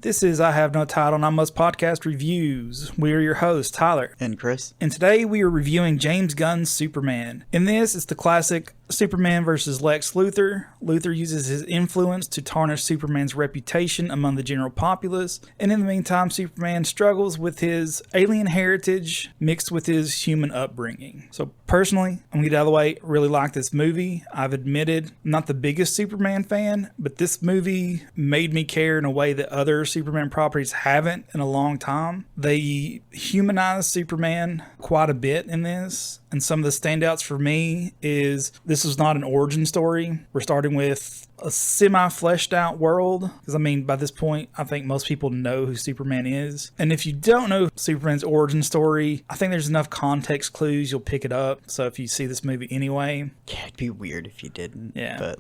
This is I Have No Title and I Must Podcast Reviews. We are your hosts, Tyler and Chris. And today we are reviewing James Gunn's Superman. In this, it's the classic Superman versus Lex Luthor. Luthor uses his influence to tarnish Superman's reputation among the general populace, and in the meantime, Superman struggles with his alien heritage mixed with his human upbringing. So personally, I'm gonna get out of the way, really like this movie. I've admitted I'm not the biggest Superman fan, but this movie made me care in a way that other Superman properties haven't in a long time. They humanize Superman quite a bit in this. And some of the standouts for me is this is not an origin story. We're starting with a semi-fleshed out world. Because, I mean, by this point, I think most people know who Superman is. And if you don't know Superman's origin story, I think there's enough context clues you'll pick it up. So if you see this movie anyway. Yeah, it'd be weird if you didn't. Yeah.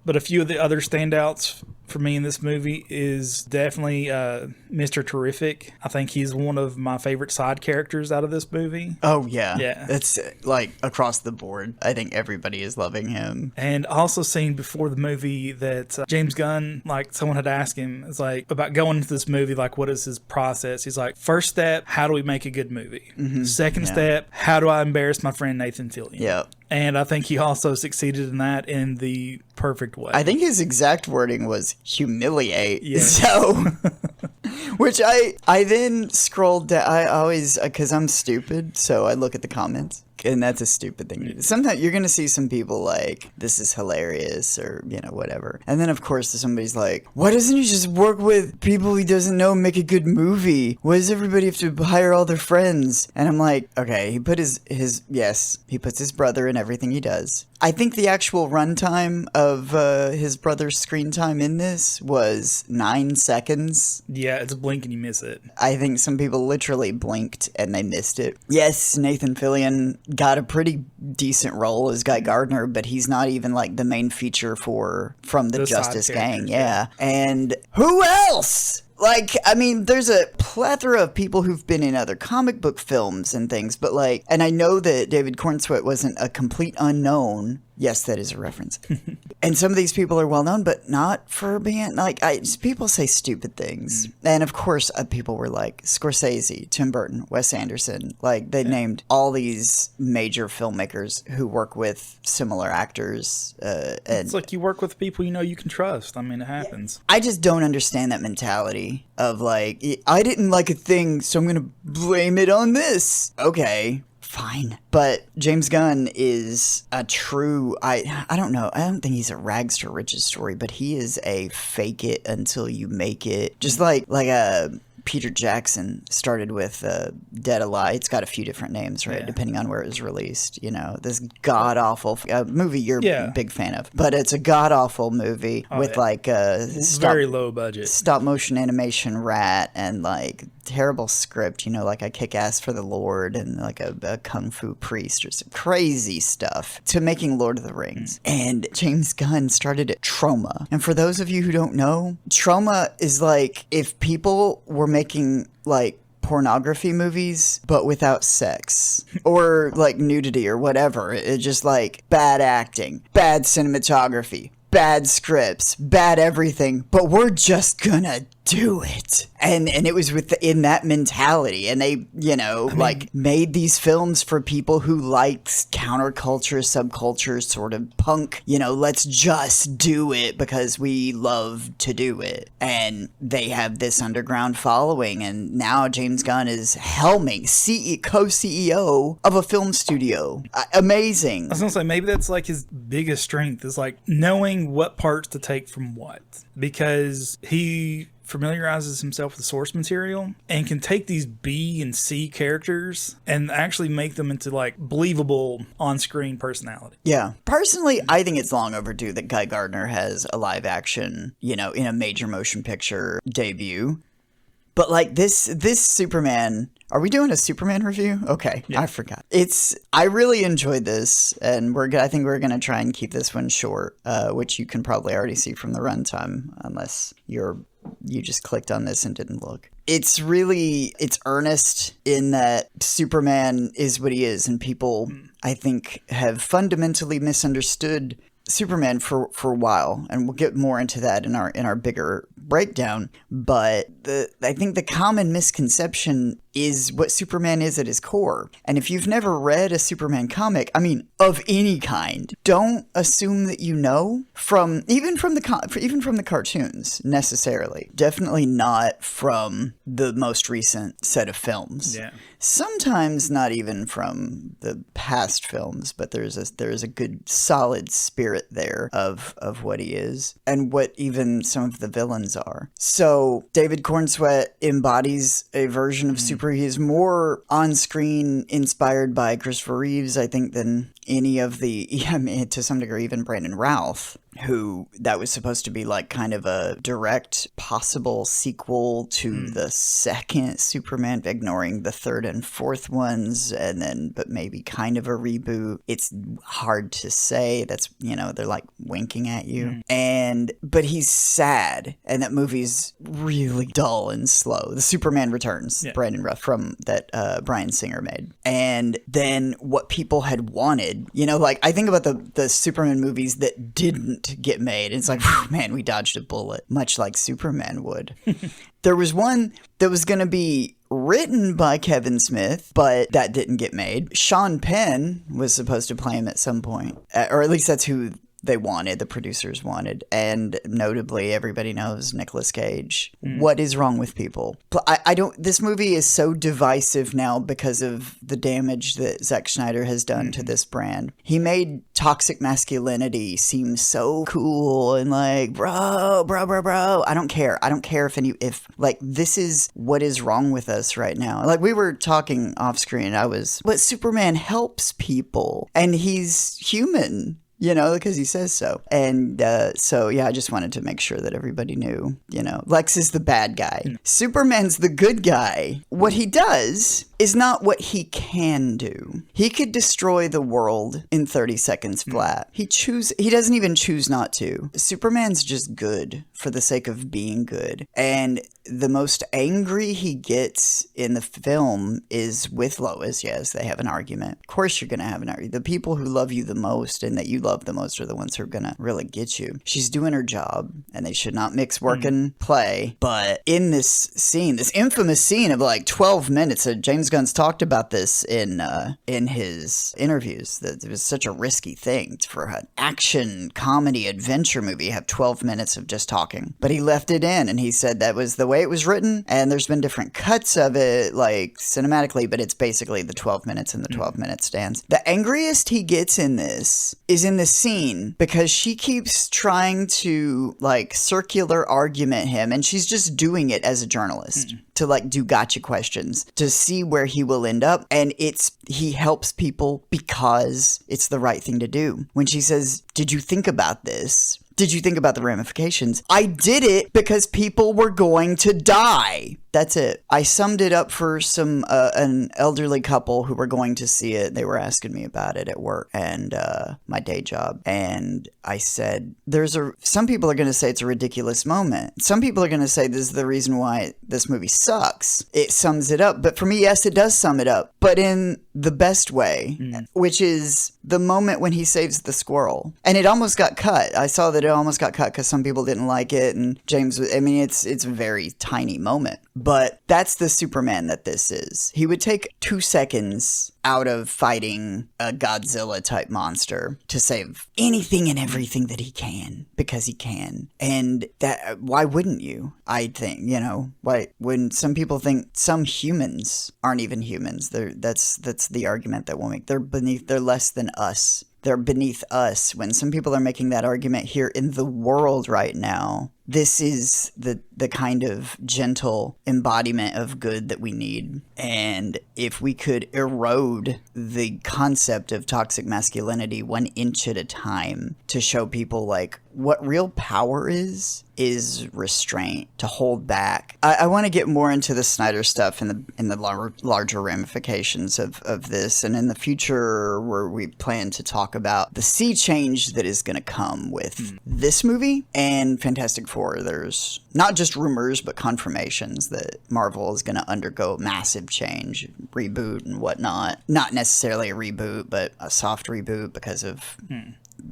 But a few of the other standouts for me in this movie is definitely Mr. Terrific. I think he's one of my favorite side characters out of this movie. Oh, yeah. Yeah. It's like across the board. I think everybody is loving him. And also seen before the movie that James Gunn, like someone had asked him, it's like about going into this movie, like what is his process? He's like, first step, how do we make a good movie? Mm-hmm. Second step, how do I embarrass my friend Nathan Fillion? Yeah. And I think he also succeeded in that in the perfect way. I think his exact wording was humiliate. Yeah. So, which I then scrolled down. I always, because I'm stupid, so I look at the comments. And that's a stupid thing to do. Sometimes you're going to see some people like, this is hilarious or, whatever. And then, of course, somebody's like, why doesn't he just work with people he doesn't know and make a good movie? Why does everybody have to hire all their friends? And I'm like, okay, he put he puts his brother in everything he does. I think the actual runtime of his brother's screen time in this was 9 seconds. Yeah, it's a blink and you miss it. I think some people literally blinked and they missed it. Yes, Nathan Fillion got a pretty decent role as Guy Gardner, but he's not even like the main feature from the Justice Gang. Yeah. And who else? Like, I mean, there's a plethora of people who've been in other comic book films and things, but like, and I know that David Cornsweet wasn't a complete unknown. Yes, that is a reference. And some of these people are well known, but not for being like, people say stupid things. And of course, people were like Scorsese, Tim Burton, Wes Anderson. Like they named all these major filmmakers who work with similar actors. And it's like you work with people you can trust. I mean, it happens. I just don't understand that mentality of like, I didn't like a thing, so I'm going to blame it on this. Okay. Fine. But James Gunn is a true, I don't know, I don't think he's a rags to riches story, but he is a fake it until you make it. Just like a Peter Jackson started with Dead Alive. It's got a few different names, right? Yeah. Depending on where it was released. This god-awful movie you're a big fan of. But it's a god-awful movie with like a very low budget stop-motion animation rat and like terrible script, like I kick ass for the Lord and like a kung fu priest or some crazy stuff to making Lord of the Rings. And James Gunn started at Troma. And for those of you who don't know, Troma is like if people were making like pornography movies but without sex or like nudity or whatever. It's just like bad acting, bad cinematography, bad scripts, bad everything, but we're just gonna do it. And it was in that mentality. And they, made these films for people who liked counterculture, subculture, sort of punk, let's just do it because we love to do it. And they have this underground following. And now James Gunn is helming, co-CEO of a film studio. Amazing. I was going to say, maybe that's like his biggest strength is like knowing what parts to take from what. Because he familiarizes himself with source material and can take these B and C characters and actually make them into like believable on-screen personality. Yeah. Personally, I think it's long overdue that Guy Gardner has a live action, in a major motion picture debut. But like this Superman, are we doing a Superman review? Okay, yeah. I forgot. I really enjoyed this, and I think we're gonna try and keep this one short, which you can probably already see from the runtime, unless you just clicked on this and didn't look. It's earnest in that Superman is what he is, and people, I think, have fundamentally misunderstood Superman for a while, and we'll get more into that in our bigger breakdown, but I think the common misconception is what Superman is at his core. And if you've never read a Superman comic, I mean, of any kind, don't assume that you know even from the cartoons necessarily. Definitely not from the most recent set of films. Yeah. Sometimes not even from the past films, but there's a good solid spirit there of what he is and what even some of the villains are. So David Cornsweet embodies a version of Superman. He is more on-screen inspired by Christopher Reeves, I think, than any of to some degree, even Brandon Routh, who that was supposed to be like kind of a direct possible sequel to the second Superman, ignoring the third and fourth ones, but maybe kind of a reboot. It's hard to say. That's, they're like winking at you. But he's sad, and that movie's really dull and slow. The Superman Returns, Brandon Routh, from that Bryan Singer made. And then what people had wanted, I think about the Superman movies that didn't get made. It's like, whew, man, we dodged a bullet, much like Superman would. There was one that was going to be written by Kevin Smith, but that didn't get made. Sean Penn was supposed to play him at some point, or at least that's who they wanted, the producers wanted, and notably, everybody knows Nicolas Cage. What is wrong with people? This movie is so divisive now because of the damage that Zack Snyder has done to this brand. He made toxic masculinity seem so cool and like, bro. I don't care. I don't care if this is what is wrong with us right now. Like, we were talking off screen. But Superman helps people, and he's human. Because he says so. And I just wanted to make sure that everybody knew, Lex is the bad guy. Superman's the good guy. What he does is not what he can do. He could destroy the world in 30 seconds flat. He doesn't even choose not to. Superman's just good for the sake of being good. And the most angry he gets in the film is with Lois. Yes, they have an argument. Of course you're going to have an argument. The people who love you the most and that you love the most are the ones who are going to really get you. She's doing her job, and they should not mix work and play. But in this scene, this infamous scene of like 12 minutes, James Gunn's talked about this in his interviews, that it was such a risky thing for an action, comedy, adventure movie to have 12 minutes of just talking. But he left it in, and he said that was the way it was written, and there's been different cuts of it, like cinematically, but it's basically the 12 minutes and the 12-minute stands. The angriest he gets in this is in the scene because she keeps trying to like circular argument him, and she's just doing it as a journalist to like do gotcha questions to see where he will end up. And he helps people because it's the right thing to do. When she says, "Did you think about this? Did you think about the ramifications?" I did it because people were going to die. That's it. I summed it up for an elderly couple who were going to see it. They were asking me about it at work and my day job. And I said, some people are going to say it's a ridiculous moment. Some people are going to say this is the reason why this movie sucks. It sums it up. But for me, yes, it does sum it up. But in the best way, which is the moment when he saves the squirrel. And it almost got cut. I saw that it almost got cut because some people didn't like it. And it's a very tiny moment. But that's the Superman that this is. He would take 2 seconds out of fighting a Godzilla-type monster to save anything and everything that he can, because he can. And why wouldn't you? I think, why wouldn't some people think some humans aren't even humans? That's the argument that we'll make. They're less than us. They're beneath us. When some people are making that argument here in the world right now, this is the kind of gentle embodiment of good that we need. And if we could erode the concept of toxic masculinity 1 inch at a time to show people like what real power is restraint, to hold back. I want to get more into the Snyder stuff and the larger ramifications of this, and in the future where we plan to talk about the sea change that is going to come with this movie and Fantastic Four. There's not just rumors, but confirmations that Marvel is going to undergo massive change, reboot and whatnot. Not necessarily a reboot, but a soft reboot because of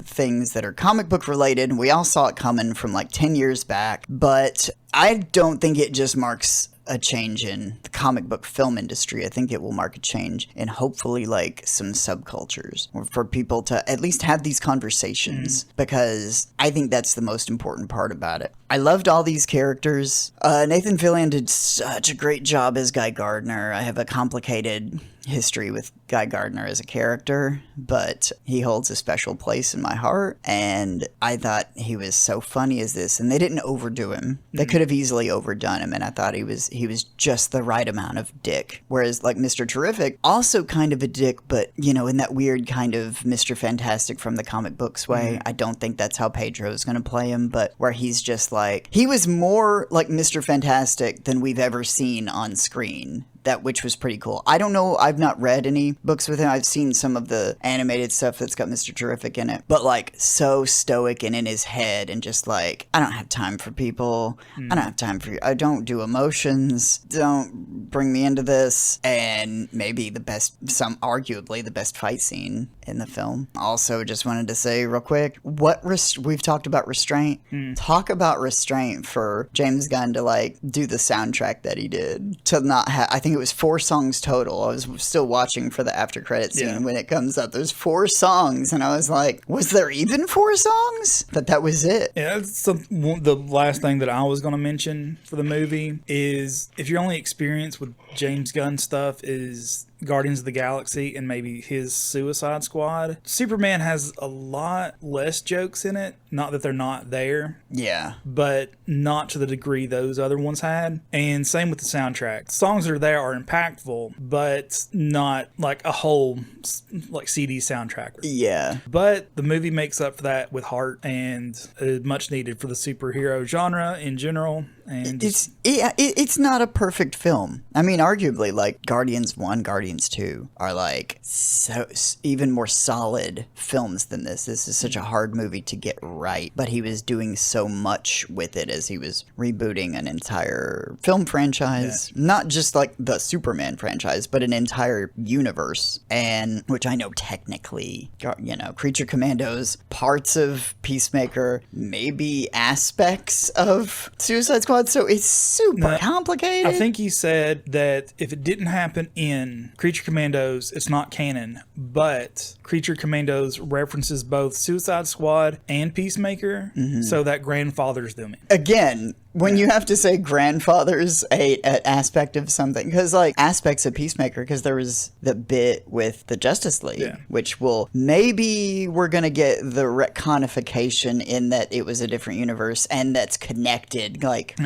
things that are comic book related. We all saw it coming from like 10 years back, but I don't think it just marks a change in the comic book film industry. I think it will mark a change in hopefully like some subcultures, or for people to at least have these conversations, because I think that's the most important part about it. I loved all these characters. Nathan Fillion did such a great job as Guy Gardner. I have a complicated history with Guy Gardner as a character, but he holds a special place in my heart, and I thought he was so funny as this, and they didn't overdo him. They could have easily overdone him, and I thought he was just the right amount of dick. Whereas like Mr. Terrific, also kind of a dick, but you know, in that weird kind of Mr. Fantastic from the comic books way. I don't think that's how Pedro's gonna play him, but where he's just like, he was more like Mr. Fantastic than we've ever seen on screen. Which was pretty cool. I don't know, I've not read any books with him. I've seen some of the animated stuff that's got Mr. Terrific in it. But like, so stoic and in his head, and just like, I don't have time for people. I don't have time for you. I don't do emotions. Don't bring me into this. And maybe arguably the best fight scene in the film. Also, just wanted to say real quick, we've talked about restraint. Talk about restraint for James Gunn to like do the soundtrack that he did. To not have, I think it was 4 songs total. I was still watching for the after credit scene when it comes up. There's 4 songs, and I was like, was there even 4 songs? That was it. Yeah, that's the last thing that I was going to mention for the movie is, if your only experience with James Gunn stuff is Guardians of the Galaxy and maybe his Suicide Squad, Superman has a lot less jokes in it. Not that they're not there. Yeah. But not to the degree those other ones had. And same with the soundtrack. Songs that are there are impactful, but not like a whole like CD soundtrack. Yeah. But the movie makes up for that with heart, and much needed for the superhero genre in general. And it's not a perfect film. I mean, arguably, like Guardians 1, Guardians 2 are like so even more solid films than this. This is such a hard movie to get right, but he was doing so much with it as he was rebooting an entire film franchise, not just like the Superman franchise, but an entire universe. And which I know technically, you know, Creature Commandos, parts of Peacemaker, maybe aspects of Suicide Squad. So it's super complicated. I think he said that if it didn't happen in Creature Commandos, it's not canon. But Creature Commandos references both Suicide Squad and Peacemaker, so that grandfathers them in. Again, when you have to say grandfather's an aspect of something, because like aspects of Peacemaker, because there was the bit with the Justice League, which maybe we're going to get the retconification in that it was a different universe and that's connected, like,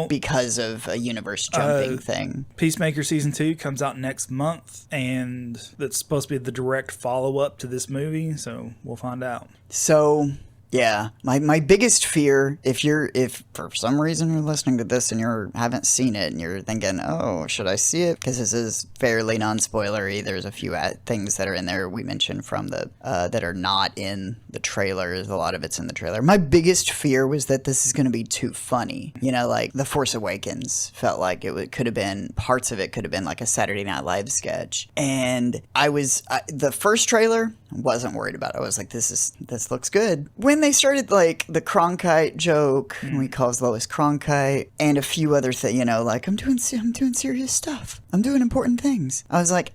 because of a universe jumping thing. Peacemaker Season 2 comes out next month, and that's supposed to be the direct follow-up to this movie, so we'll find out. So... yeah, my biggest fear, if for some reason you're listening to this and you haven't seen it and you're thinking, oh, should I see it? Because this is fairly non-spoilery. There's a few things that are in there we mentioned from the that are not in the trailer. A lot of it's in the trailer. My biggest fear was that this is going to be too funny. You know, like The Force Awakens felt like could have been, parts of it could have been like a Saturday Night Live sketch. And the first trailer, wasn't worried about it. I was like, this looks good. When they started like the Cronkite joke, and he calls Lois Cronkite, and a few other things, you know, like I'm doing serious stuff. I'm doing important things. I was like,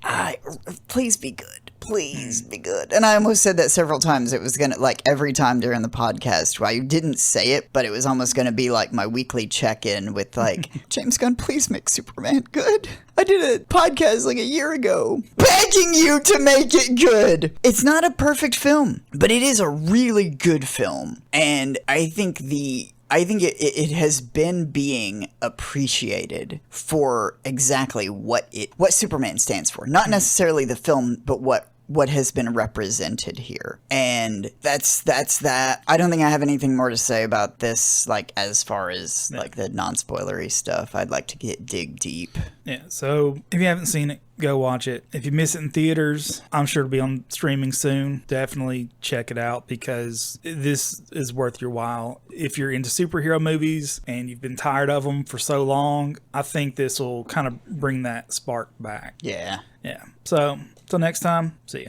please be good. Please be good. And I almost said that several times. It was gonna, like, every time during the podcast, I didn't say it, but it was almost gonna be like my weekly check-in with like, James Gunn, please make Superman good. I did a podcast like a year ago begging you to make it good. It's not a perfect film, but it is a really good film. And I think it has been being appreciated for exactly what Superman stands for. Not necessarily the film, but what has been represented here. And that's that. I don't think I have anything more to say about this, like, as far as like the non-spoilery stuff. I'd like to dig deep. Yeah, so if you haven't seen it, go watch it. If you miss it in theaters, I'm sure it'll be on streaming soon. Definitely check it out, because this is worth your while. If you're into superhero movies and you've been tired of them for so long, I think this will kind of bring that spark back. Yeah. Yeah. So, till next time, see ya.